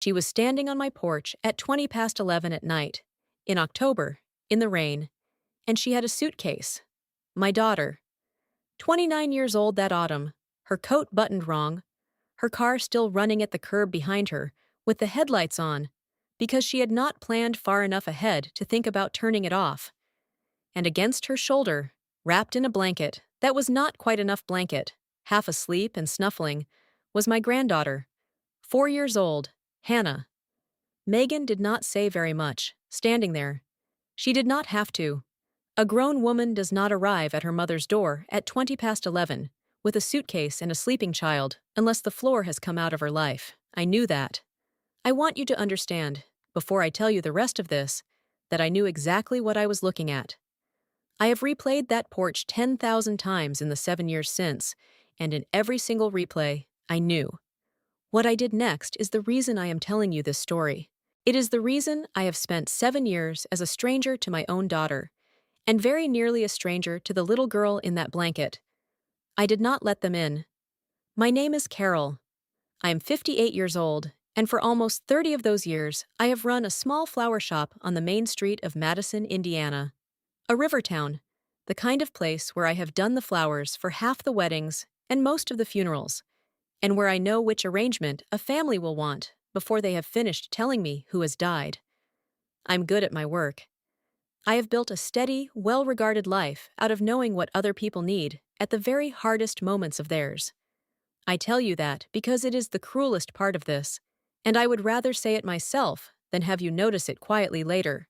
She was standing on my porch at 20 past 11 at night, in October, in the rain, and she had a suitcase. My daughter, 29 years old that autumn, her coat buttoned wrong, her car still running at the curb behind her, with the headlights on, because she had not planned far enough ahead to think about turning it off. And against her shoulder, wrapped in a blanket that was not quite enough blanket, half asleep and snuffling, was my granddaughter, 4 years old, Hannah. Megan did not say very much, standing there. She did not have to. A grown woman does not arrive at her mother's door at 20 past 11, with a suitcase and a sleeping child, unless the floor has come out of her life. I knew that. I want you to understand, before I tell you the rest of this, that I knew exactly what I was looking at. I have replayed that porch 10,000 times in the 7 years since, and in every single replay, I knew. What I did next is the reason I am telling you this story. It is the reason I have spent 7 years as a stranger to my own daughter, and very nearly a stranger to the little girl in that blanket. I did not let them in. My name is Carol. I am 58 years old, and for almost 30 of those years, I have run a small flower shop on the main street of Madison, Indiana. A river town, the kind of place where I have done the flowers for half the weddings and most of the funerals, and where I know which arrangement a family will want before they have finished telling me who has died. I'm good at my work. I have built a steady, well-regarded life out of knowing what other people need at the very hardest moments of theirs. I tell you that because it is the cruelest part of this, and I would rather say it myself than have you notice it quietly later.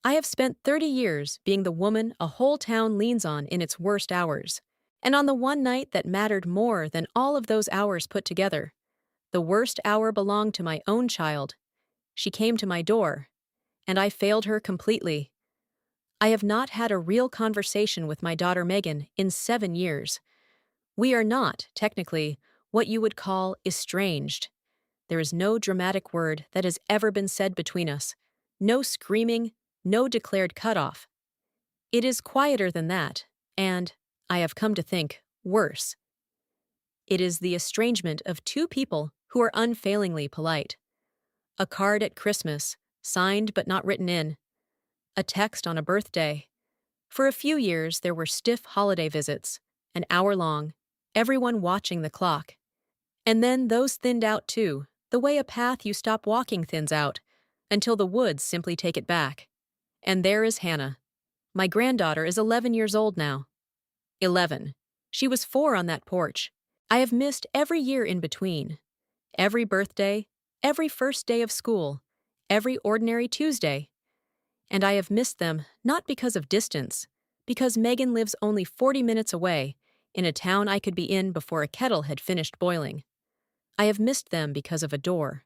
I have spent 30 years being the woman a whole town leans on in its worst hours, and on the one night that mattered more than all of those hours put together, the worst hour belonged to my own child. She came to my door, and I failed her completely. I have not had a real conversation with my daughter Megan in 7 years. We are not, technically, what you would call estranged. There is no dramatic word that has ever been said between us, no screaming, no declared cutoff. It is quieter than that, and, I have come to think, worse. It is the estrangement of two people who are unfailingly polite. A card at Christmas, signed but not written in. A text on a birthday. For a few years, there were stiff holiday visits, an hour long, everyone watching the clock. And then those thinned out too, the way a path you stop walking thins out, until the woods simply take it back. And there is Hannah. My granddaughter is 11 years old now. 11. She was 4 on that porch. I have missed every year in between. Every birthday, every first day of school, every ordinary Tuesday. And I have missed them not because of distance, because Megan lives only 40 minutes away, in a town I could be in before a kettle had finished boiling. I have missed them because of a door,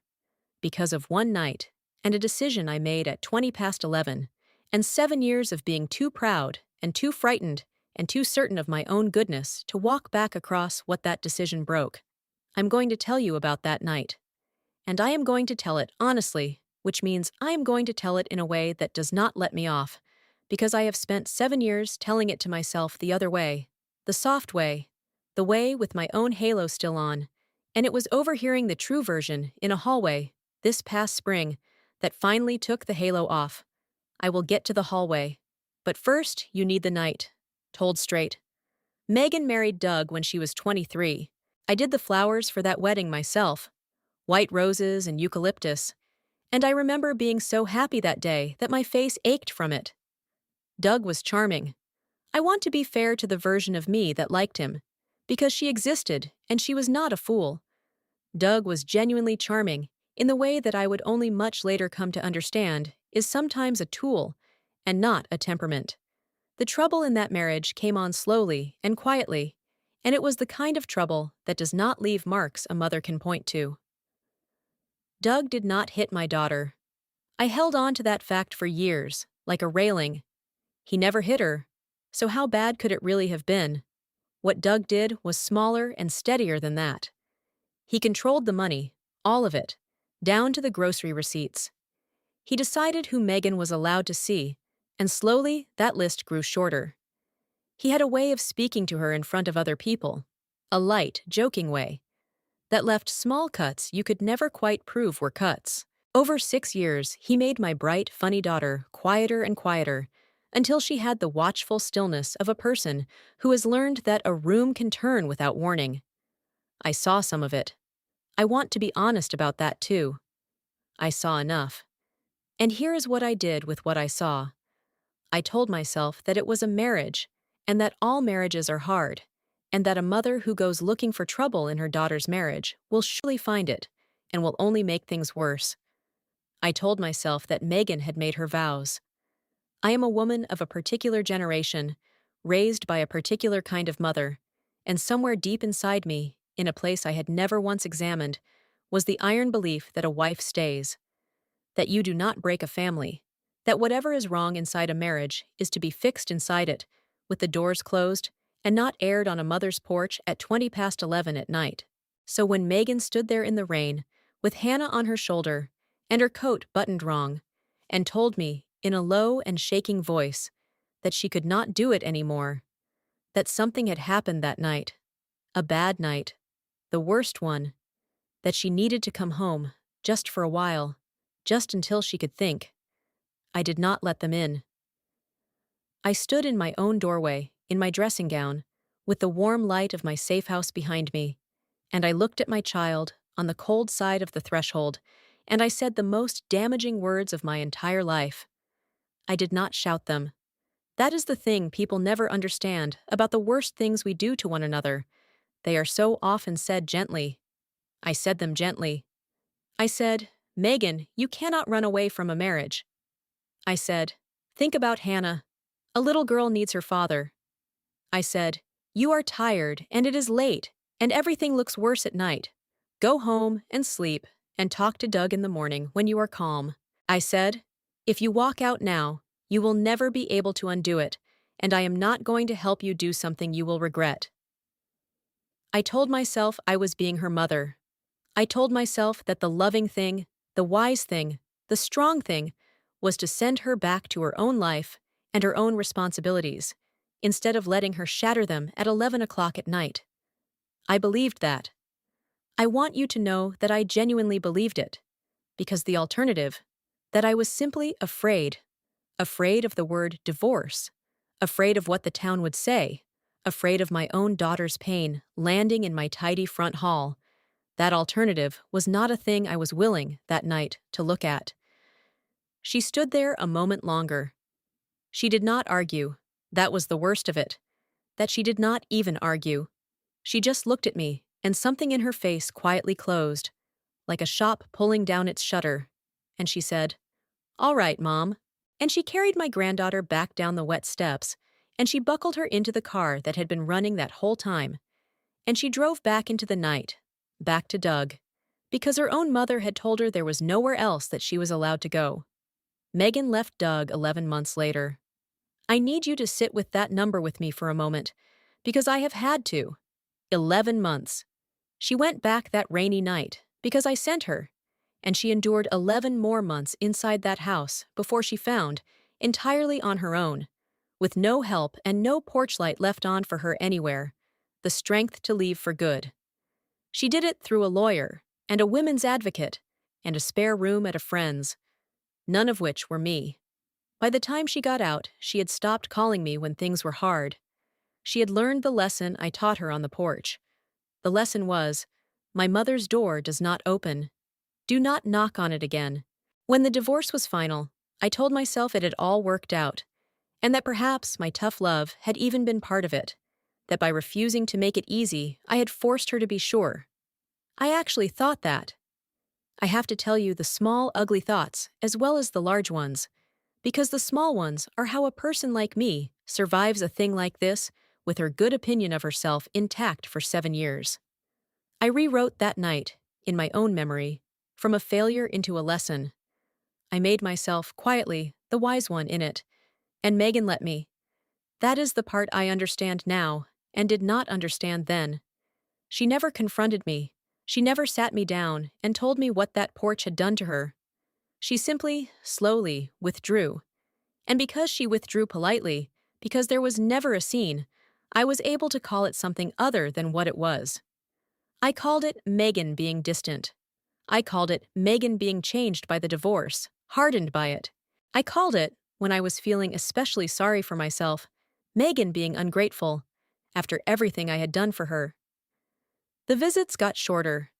because of one night, and a decision I made at 20 past 11, and 7 years of being too proud, and too frightened, and too certain of my own goodness to walk back across what that decision broke. I'm going to tell you about that night. And I am going to tell it honestly, which means I am going to tell it in a way that does not let me off, because I have spent 7 years telling it to myself the other way, the soft way, the way with my own halo still on, and it was overhearing the true version in a hallway, this past spring, that finally took the halo off. I will get to the hallway. But first, you need the night. Told straight. Megan married Doug when she was 23. I did the flowers for that wedding myself. White roses and eucalyptus. And I remember being so happy that day that my face ached from it. Doug was charming. I want to be fair to the version of me that liked him, because she existed and she was not a fool. Doug was genuinely charming in the way that I would only much later come to understand is sometimes a tool and not a temperament. The trouble in that marriage came on slowly and quietly, and it was the kind of trouble that does not leave marks a mother can point to. Doug did not hit my daughter. I held on to that fact for years, like a railing. He never hit her, so how bad could it really have been? What Doug did was smaller and steadier than that. He controlled the money, all of it, down to the grocery receipts. He decided who Megan was allowed to see, and slowly that list grew shorter. He had a way of speaking to her in front of other people, a light, joking way. that left small cuts you could never quite prove were cuts. Over 6 years, he made my bright, funny daughter quieter and quieter, until she had the watchful stillness of a person who has learned that a room can turn without warning. I saw some of it. I want to be honest about that too. I saw enough. And here is what I did with what I saw. I told myself that it was a marriage, and that all marriages are hard, and that a mother who goes looking for trouble in her daughter's marriage will surely find it, and will only make things worse. I told myself that Megan had made her vows. I am a woman of a particular generation, raised by a particular kind of mother, and somewhere deep inside me, in a place I had never once examined, was the iron belief that a wife stays, that you do not break a family, that whatever is wrong inside a marriage is to be fixed inside it, with the doors closed, and not aired on a mother's porch at 20 past 11 at night. So when Megan stood there in the rain, with Hannah on her shoulder, and her coat buttoned wrong, and told me, in a low and shaking voice, that she could not do it anymore, that something had happened that night, a bad night, the worst one, that she needed to come home, just for a while, just until she could think, I did not let them in. I stood in my own doorway, in my dressing gown, with the warm light of my safe house behind me, and I looked at my child, on the cold side of the threshold, and I said the most damaging words of my entire life. I did not shout them. That is the thing people never understand about the worst things we do to one another. They are so often said gently. I said them gently. I said, Megan, you cannot run away from a marriage. I said, think about Hannah. A little girl needs her father. I said, you are tired, and it is late, and everything looks worse at night. Go home and sleep, and talk to Doug in the morning when you are calm. I said, if you walk out now, you will never be able to undo it, and I am not going to help you do something you will regret. I told myself I was being her mother. I told myself that the loving thing, the wise thing, the strong thing, was to send her back to her own life and her own responsibilities, instead of letting her shatter them at 11 o'clock at night. I believed that. I want you to know that I genuinely believed it, because the alternative, that I was simply afraid of the word divorce, afraid of what the town would say, afraid of my own daughter's pain landing in my tidy front hall, that alternative was not a thing I was willing, that night, to look at. She stood there a moment longer. She did not argue. That was the worst of it. That she did not even argue. She just looked at me, and something in her face quietly closed, like a shop pulling down its shutter, and she said, all right, Mom. And she carried my granddaughter back down the wet steps, and she buckled her into the car that had been running that whole time, and she drove back into the night, back to Doug, because her own mother had told her there was nowhere else that she was allowed to go. Megan left Doug 11 months later. I need you to sit with that number with me for a moment, because I have had to. 11 months. She went back that rainy night, because I sent her, and she endured 11 more months inside that house before she found, entirely on her own, with no help and no porch light left on for her anywhere, the strength to leave for good. She did it through a lawyer, and a women's advocate, and a spare room at a friend's, none of which were me. By the time she got out, she had stopped calling me when things were hard. She had learned the lesson I taught her on the porch. The lesson was, my mother's door does not open. Do not knock on it again. When the divorce was final, I told myself it had all worked out, and that perhaps my tough love had even been part of it, that by refusing to make it easy, I had forced her to be sure. I actually thought that. I have to tell you the small, ugly thoughts as well as the large ones, because the small ones are how a person like me survives a thing like this with her good opinion of herself intact for 7 years. I rewrote that night, in my own memory, from a failure into a lesson. I made myself, quietly, the wise one in it, and Megan let me. That is the part I understand now, and did not understand then. She never confronted me. She never sat me down and told me what that porch had done to her. She simply, slowly, withdrew. And because she withdrew politely, because there was never a scene, I was able to call it something other than what it was. I called it Megan being distant. I called it Megan being changed by the divorce, hardened by it. I called it, when I was feeling especially sorry for myself, Megan being ungrateful, after everything I had done for her. The visits got shorter.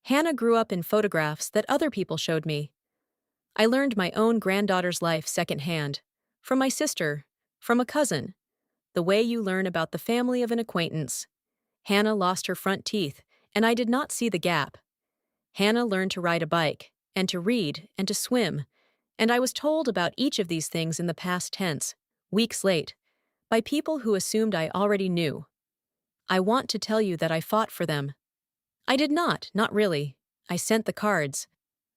Hannah grew up in photographs that other people showed me. I learned my own granddaughter's life secondhand, from my sister, from a cousin, the way you learn about the family of an acquaintance. Hannah lost her front teeth, and I did not see the gap. Hannah learned to ride a bike, and to read, and to swim, and I was told about each of these things in the past tense, weeks late, by people who assumed I already knew. I want to tell you that I fought for them. I did not really. I sent the cards.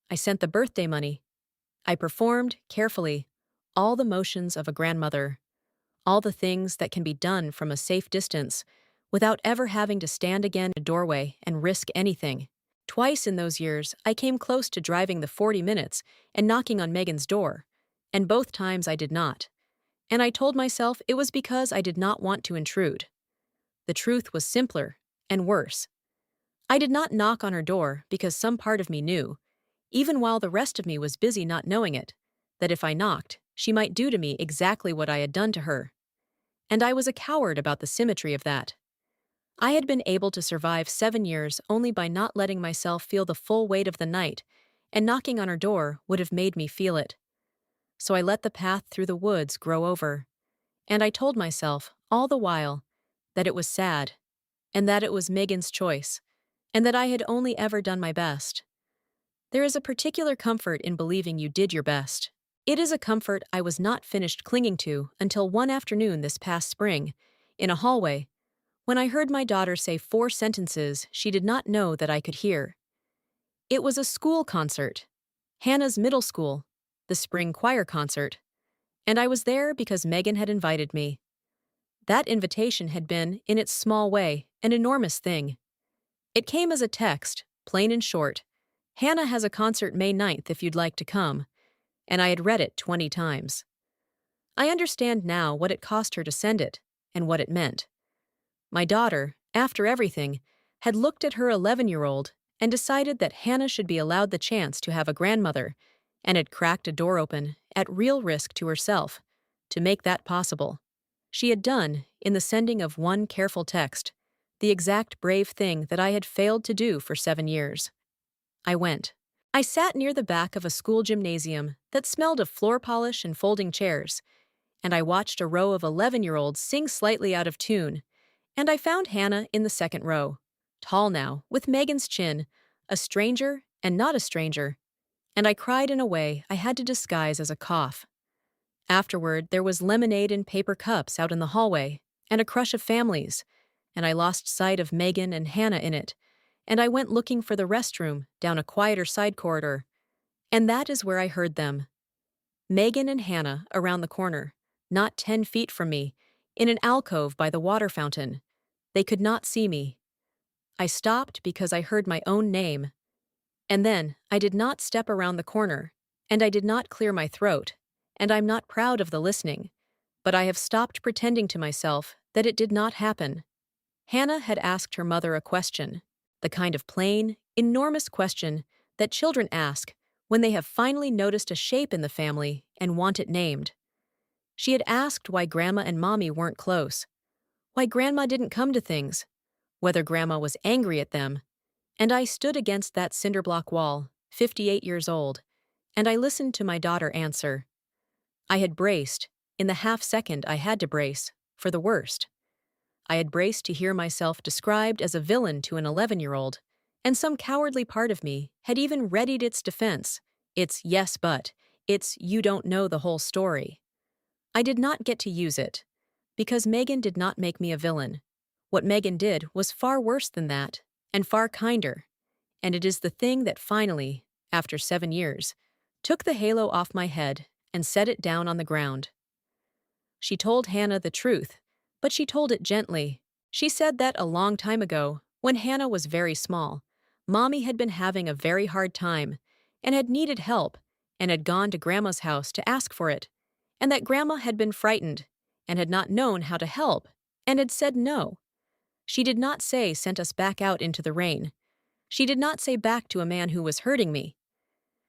I sent the birthday money. I performed, carefully, all the motions of a grandmother, all the things that can be done from a safe distance, without ever having to stand again in a doorway and risk anything. Twice in those years, I came close to driving the 40 minutes and knocking on Megan's door, and both times I did not. And I told myself it was because I did not want to intrude. The truth was simpler and worse. I did not knock on her door because some part of me knew, even while the rest of me was busy not knowing it, that if I knocked, she might do to me exactly what I had done to her. And I was a coward about the symmetry of that. I had been able to survive 7 years only by not letting myself feel the full weight of the night, and knocking on her door would have made me feel it. So I let the path through the woods grow over, and I told myself, all the while, that it was sad, and that it was Megan's choice, and that I had only ever done my best. There is a particular comfort in believing you did your best. It is a comfort I was not finished clinging to until one afternoon this past spring, in a hallway, when I heard my daughter say 4 sentences she did not know that I could hear. It was a school concert, Hannah's middle school, the spring choir concert, and I was there because Megan had invited me. That invitation had been, in its small way, an enormous thing. It came as a text, plain and short. Hannah has a concert May 9th if you'd like to come, and I had read it 20 times. I understand now what it cost her to send it, and what it meant. My daughter, after everything, had looked at her 11-year-old and decided that Hannah should be allowed the chance to have a grandmother, and had cracked a door open, at real risk to herself, to make that possible. She had done, in the sending of one careful text, the exact brave thing that I had failed to do for 7 years. I went. I sat near the back of a school gymnasium that smelled of floor polish and folding chairs, and I watched a row of 11-year-olds sing slightly out of tune, and I found Hannah in the second row, tall now, with Megan's chin, a stranger and not a stranger, and I cried in a way I had to disguise as a cough. Afterward, there was lemonade in paper cups out in the hallway, and a crush of families, and I lost sight of Megan and Hannah in it, and I went looking for the restroom down a quieter side corridor, and that is where I heard them. Megan and Hannah around the corner, not 10 feet from me, in an alcove by the water fountain. They could not see me. I stopped because I heard my own name. And then I did not step around the corner, and I did not clear my throat, and I'm not proud of the listening, but I have stopped pretending to myself that it did not happen. Hannah had asked her mother a question, the kind of plain, enormous question that children ask when they have finally noticed a shape in the family and want it named. She had asked why Grandma and Mommy weren't close, why Grandma didn't come to things, whether Grandma was angry at them, and I stood against that cinder block wall, 58 years old, and I listened to my daughter answer. I had braced, in the half-second I had to brace, for the worst. I had braced to hear myself described as a villain to an 11-year-old, and some cowardly part of me had even readied its defense, its yes but, its you don't know the whole story. I did not get to use it, because Megan did not make me a villain. What Megan did was far worse than that, and far kinder, and it is the thing that finally, after 7 years, took the halo off my head and set it down on the ground. She told Hannah the truth, but she told it gently. She said that a long time ago, when Hannah was very small, Mommy had been having a very hard time, and had needed help, and had gone to Grandma's house to ask for it, and that Grandma had been frightened, and had not known how to help, and had said no. She did not say sent us back out into the rain. She did not say back to a man who was hurting me.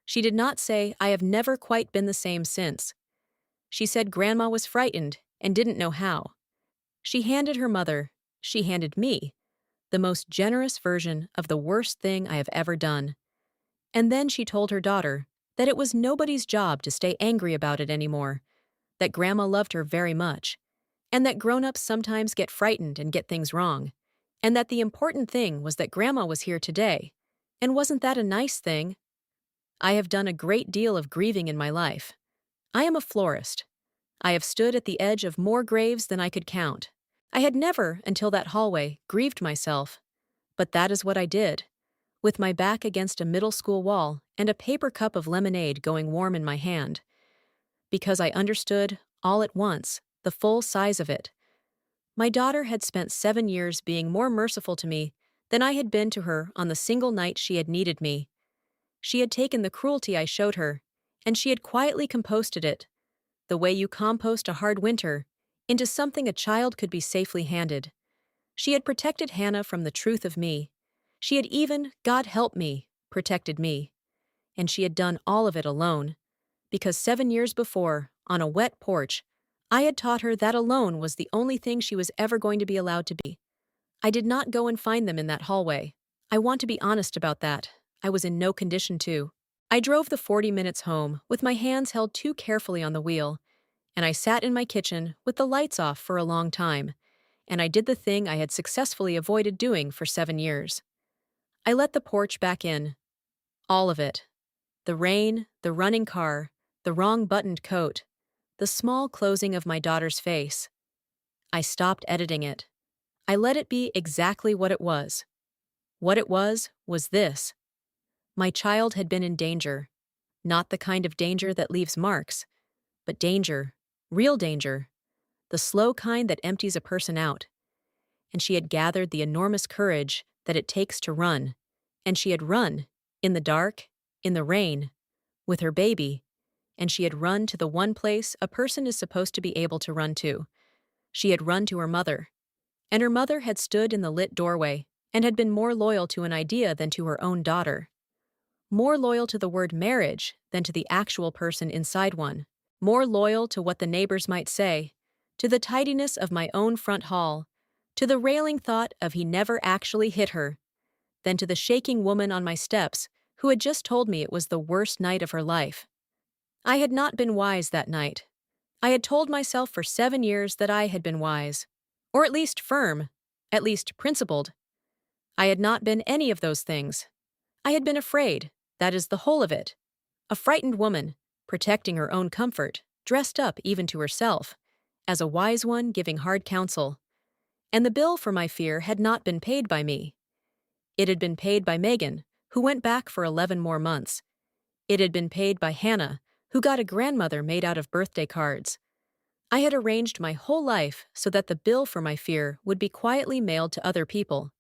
She did not say I have never quite been the same since. She said Grandma was frightened and didn't know how. She handed her mother, she handed me, the most generous version of the worst thing I have ever done. And then she told her daughter that it was nobody's job to stay angry about it anymore, that Grandma loved her very much, and that grown-ups sometimes get frightened and get things wrong, and that the important thing was that Grandma was here today. And wasn't that a nice thing? I have done a great deal of grieving in my life. I am a florist. I have stood at the edge of more graves than I could count. I had never, until that hallway, grieved myself. But that is what I did, with my back against a middle school wall and a paper cup of lemonade going warm in my hand. Because I understood, all at once, the full size of it. My daughter had spent 7 years being more merciful to me than I had been to her on the single night she had needed me. She had taken the cruelty I showed her, and she had quietly composted it, the way you compost a hard winter, into something a child could be safely handed. She had protected Hannah from the truth of me. She had even, God help me, protected me. And she had done all of it alone, because 7 years before, on a wet porch, I had taught her that alone was the only thing she was ever going to be allowed to be. I did not go and find them in that hallway. I want to be honest about that. I was in no condition to. I drove the 40 minutes home with my hands held too carefully on the wheel, and I sat in my kitchen with the lights off for a long time, and I did the thing I had successfully avoided doing for 7 years. I let the porch back in. All of it. The rain, the running car, the wrong buttoned coat, the small closing of my daughter's face. I stopped editing it. I let it be exactly what it was. What it was this. My child had been in danger. Not the kind of danger that leaves marks, but danger, real danger, the slow kind that empties a person out. And she had gathered the enormous courage that it takes to run. And she had run, in the dark, in the rain, with her baby, and she had run to the one place a person is supposed to be able to run to. She had run to her mother. And her mother had stood in the lit doorway and had been more loyal to an idea than to her own daughter. More loyal to the word marriage than to the actual person inside one. More loyal to what the neighbors might say, to the tidiness of my own front hall, to the railing thought of he never actually hit her, than to the shaking woman on my steps who had just told me it was the worst night of her life. I had not been wise that night. I had told myself for 7 years that I had been wise, or at least firm, at least principled. I had not been any of those things. I had been afraid, that is the whole of it. A frightened woman, protecting her own comfort, dressed up even to herself, as a wise one giving hard counsel. And the bill for my fear had not been paid by me. It had been paid by Megan, who went back for 11 more months. It had been paid by Hannah, who got a grandmother made out of birthday cards. I had arranged my whole life so that the bill for my fear would be quietly mailed to other people.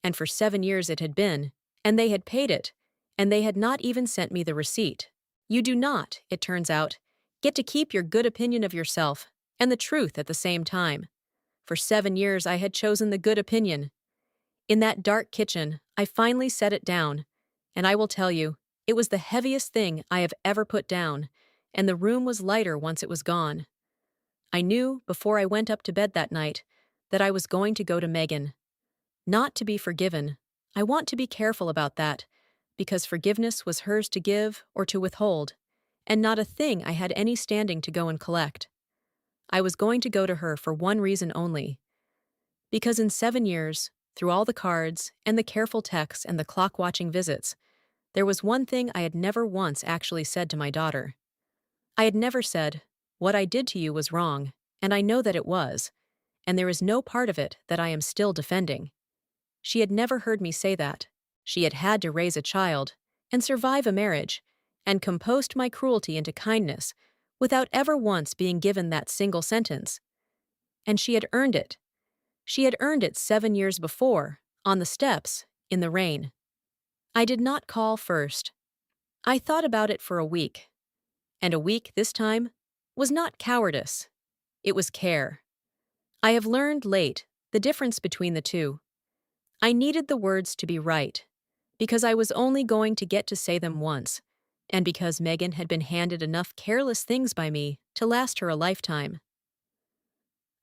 And for 7 years it had been, and they had paid it, and they had not even sent me the receipt. You do not, it turns out, get to keep your good opinion of yourself and the truth at the same time. For 7 years I had chosen the good opinion. In that dark kitchen, I finally set it down, and I will tell you, it was the heaviest thing I have ever put down, and the room was lighter once it was gone. I knew, before I went up to bed that night, that I was going to go to Megan. Not to be forgiven. I want to be careful about that, because forgiveness was hers to give or to withhold, and not a thing I had any standing to go and collect. I was going to go to her for one reason only. Because in 7 years, through all the cards and the careful texts and the clock-watching visits, there was one thing I had never once actually said to my daughter. I had never said, "What I did to you was wrong, and I know that it was, and there is no part of it that I am still defending." She had never heard me say that. She had had to raise a child, and survive a marriage, and compost my cruelty into kindness, without ever once being given that single sentence. And she had earned it. She had earned it 7 years before, on the steps, in the rain. I did not call first. I thought about it for a week. And a week, this time, was not cowardice. It was care. I have learned late the difference between the two. I needed the words to be right, because I was only going to get to say them once, and because Megan had been handed enough careless things by me to last her a lifetime.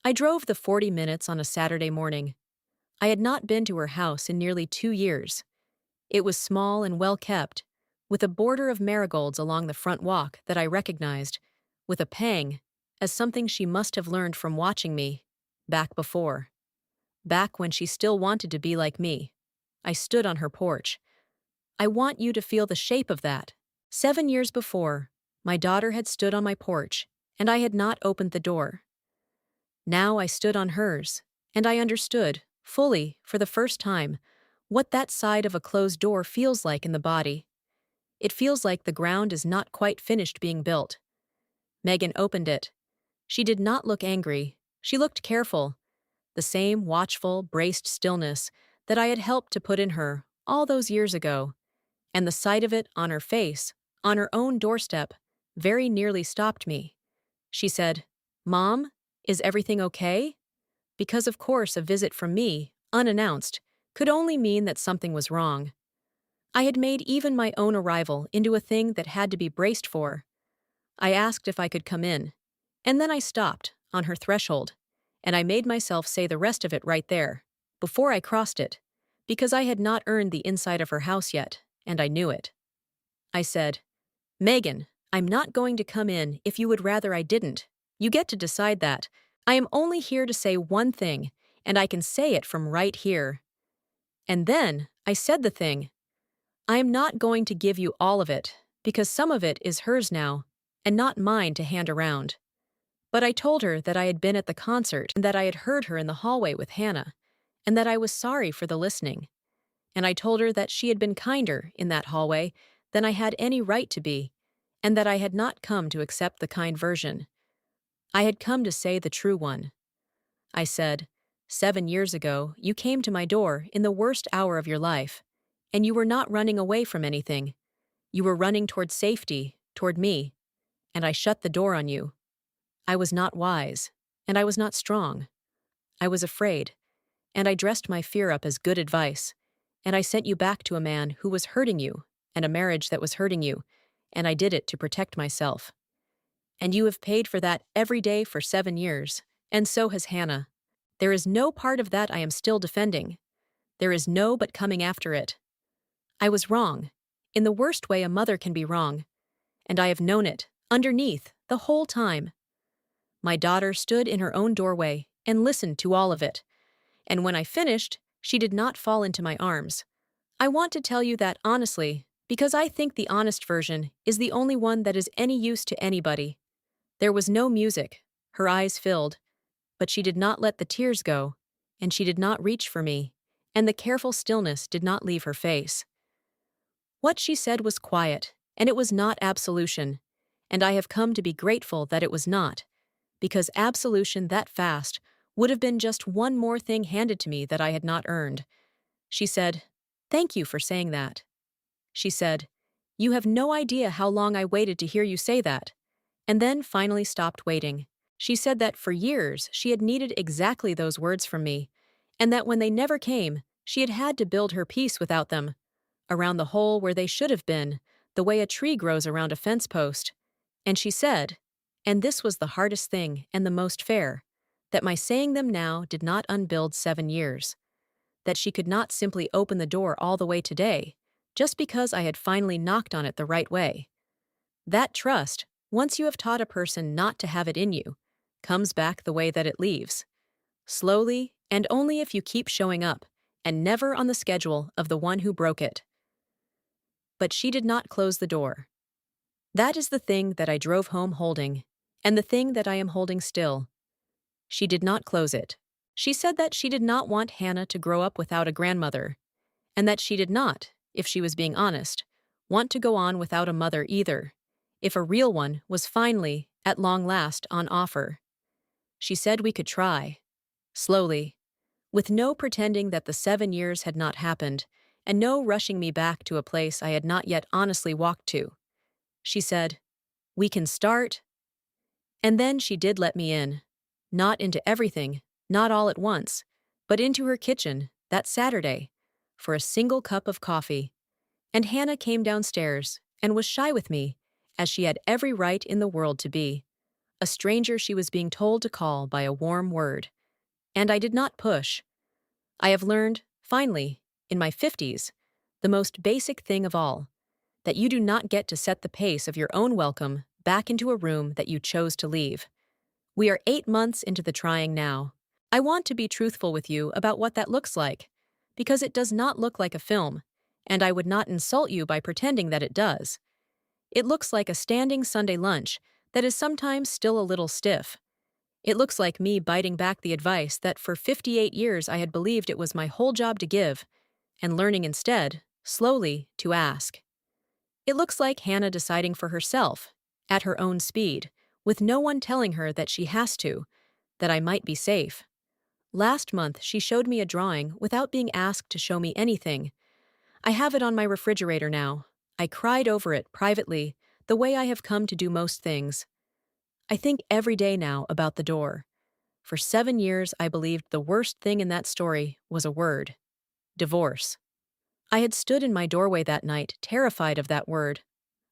I drove the 40 minutes on a Saturday morning. I had not been to her house in nearly 2 years. It was small and well kept, with a border of marigolds along the front walk that I recognized, with a pang, as something she must have learned from watching me, back before. Back when she still wanted to be like me. I stood on her porch. I want you to feel the shape of that. 7 years before, my daughter had stood on my porch, and I had not opened the door. Now I stood on hers, and I understood, fully, for the first time, what that side of a closed door feels like in the body. It feels like the ground is not quite finished being built. Megan opened it. She did not look angry. She looked careful. The same watchful, braced stillness that I had helped to put in her all those years ago. And the sight of it on her face, on her own doorstep, very nearly stopped me. She said, "Mom, is everything okay?" Because of course a visit from me, unannounced, could only mean that something was wrong. I had made even my own arrival into a thing that had to be braced for. I asked if I could come in, and then I stopped, on her threshold, and I made myself say the rest of it right there, before I crossed it, because I had not earned the inside of her house yet, and I knew it. I said, "Megan, I'm not going to come in if you would rather I didn't. You get to decide that. I am only here to say one thing, and I can say it from right here." And then I said the thing. I am not going to give you all of it, because some of it is hers now, and not mine to hand around. But I told her that I had been at the concert and that I had heard her in the hallway with Hannah, and that I was sorry for the listening. And I told her that she had been kinder in that hallway than I had any right to be, and that I had not come to accept the kind version. I had come to say the true one. I said, 7 years ago, you came to my door in the worst hour of your life, and you were not running away from anything. You were running toward safety, toward me, and I shut the door on you. I was not wise, and I was not strong. I was afraid, and I dressed my fear up as good advice, and I sent you back to a man who was hurting you, and a marriage that was hurting you, and I did it to protect myself. And you have paid for that every day for 7 years, and so has Hannah. There is no part of that I am still defending. There is no but coming after it. I was wrong, in the worst way a mother can be wrong, and I have known it, underneath, the whole time. My daughter stood in her own doorway and listened to all of it, and when I finished, she did not fall into my arms. I want to tell you that honestly, because I think the honest version is the only one that is any use to anybody. There was no music, her eyes filled, but she did not let the tears go, and she did not reach for me, and the careful stillness did not leave her face. What she said was quiet, and it was not absolution, and I have come to be grateful that it was not, because absolution that fast would have been just one more thing handed to me that I had not earned. She said, "Thank you for saying that." She said, "You have no idea how long I waited to hear you say that," and then finally stopped waiting. She said that for years she had needed exactly those words from me, and that when they never came, she had had to build her peace without them, around the hole where they should have been, the way a tree grows around a fence post. And she said, and this was the hardest thing and the most fair, that my saying them now did not unbuild 7 years, that she could not simply open the door all the way today, just because I had finally knocked on it the right way. That trust, once you have taught a person not to have it in you, comes back the way that it leaves. Slowly, and only if you keep showing up, and never on the schedule of the one who broke it. But she did not close the door. That is the thing that I drove home holding, and the thing that I am holding still. She did not close it. She said that she did not want Hannah to grow up without a grandmother, and that she did not, if she was being honest, want to go on without a mother either, if a real one was finally, at long last, on offer. She said we could try. Slowly. With no pretending that the 7 years had not happened, and no rushing me back to a place I had not yet honestly walked to. She said, "We can start." And then she did let me in. Not into everything, not all at once, but into her kitchen, that Saturday, for a single cup of coffee. And Hannah came downstairs and was shy with me, as she had every right in the world to be. A stranger she was being told to call by a warm word. And I did not push. I have learned, finally, in my 50s, the most basic thing of all, that you do not get to set the pace of your own welcome back into a room that you chose to leave. We are 8 months into the trying now. I want to be truthful with you about what that looks like, because it does not look like a film, and I would not insult you by pretending that it does. It looks like a standing Sunday lunch that is sometimes still a little stiff. It looks like me biting back the advice that for 58 years I had believed it was my whole job to give, and learning instead, slowly, to ask. It looks like Hannah deciding for herself, at her own speed, with no one telling her that she has to, that I might be safe. Last month, she showed me a drawing without being asked to show me anything. I have it on my refrigerator now. I cried over it privately, the way I have come to do most things. I think every day now about the door. For 7 years, I believed the worst thing in that story was a word: divorce. I had stood in my doorway that night, terrified of that word,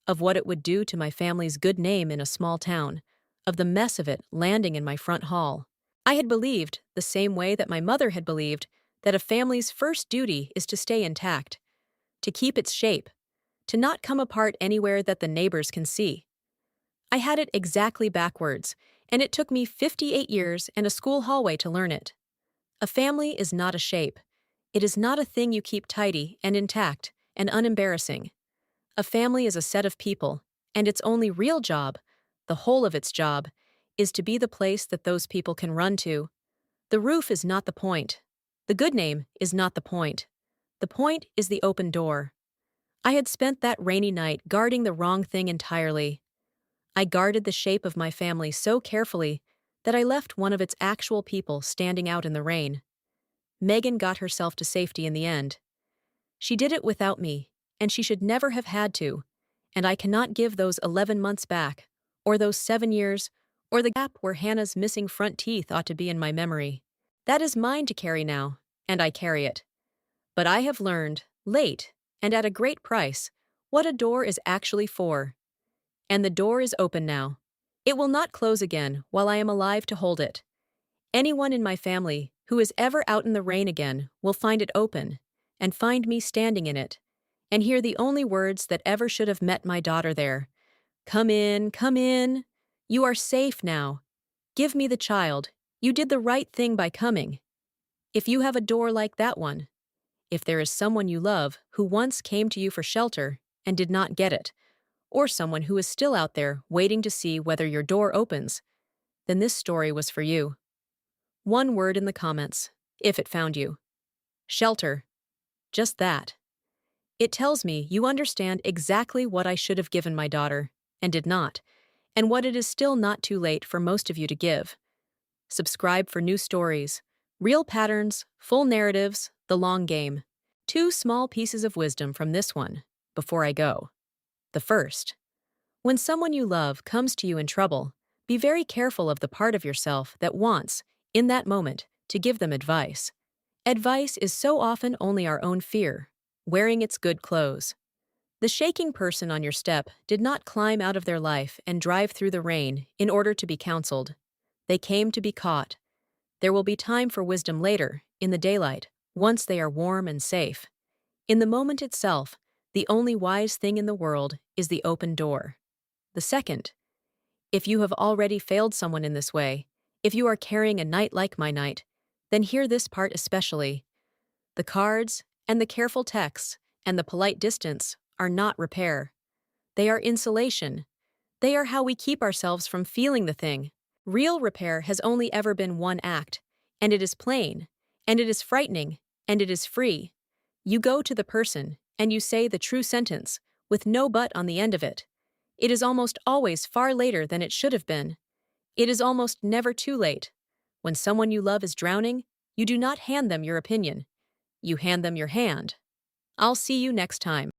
of what it would do to my family's good name in a small town, of the mess of it landing in my front hall. I had believed, the same way that my mother had believed, that a family's first duty is to stay intact, to keep its shape, to not come apart anywhere that the neighbors can see. I had it exactly backwards, and it took me 58 years and a school hallway to learn it. A family is not a shape. It is not a thing you keep tidy and intact and unembarrassing. A family is a set of people, and its only real job, the whole of its job, is to be the place that those people can run to. The roof is not the point. The good name is not the point. The point is the open door. I had spent that rainy night guarding the wrong thing entirely. I guarded the shape of my family so carefully that I left one of its actual people standing out in the rain. Megan got herself to safety in the end. She did it without me, and she should never have had to, and I cannot give those 11 months back, or those 7 years, or the gap where Hannah's missing front teeth ought to be in my memory. That is mine to carry now, and I carry it. But I have learned, late, and at a great price, what a door is actually for. And the door is open now. It will not close again while I am alive to hold it. Anyone in my family who is ever out in the rain again will find it open, and find me standing in it, and hear the only words that ever should have met my daughter there. Come in, come in. You are safe now. Give me the child. You did the right thing by coming. If you have a door like that one, if there is someone you love who once came to you for shelter and did not get it, or someone who is still out there waiting to see whether your door opens, then this story was for you. One word in the comments, if it found you. Shelter. Just that. It tells me you understand exactly what I should have given my daughter, and did not, and what it is still not too late for most of you to give. Subscribe for new stories, real patterns, full narratives, the long game. 2 small pieces of wisdom from this one, before I go. The first: when someone you love comes to you in trouble, be very careful of the part of yourself that wants, in that moment, to give them advice. Advice is so often only our own fear, wearing its good clothes. The shaking person on your step did not climb out of their life and drive through the rain in order to be counseled. They came to be caught. There will be time for wisdom later, in the daylight, once they are warm and safe. In the moment itself, the only wise thing in the world is the open door. The second: if you have already failed someone in this way, if you are carrying a night like my night, then hear this part especially. The cards, and the careful texts, and the polite distance are not repair. They are insulation. They are how we keep ourselves from feeling the thing. Real repair has only ever been one act, and it is plain, and it is frightening, and it is free. You go to the person, and you say the true sentence, with no but on the end of it. It is almost always far later than it should have been. It is almost never too late. When someone you love is drowning, you do not hand them your opinion. You hand them your hand. I'll see you next time.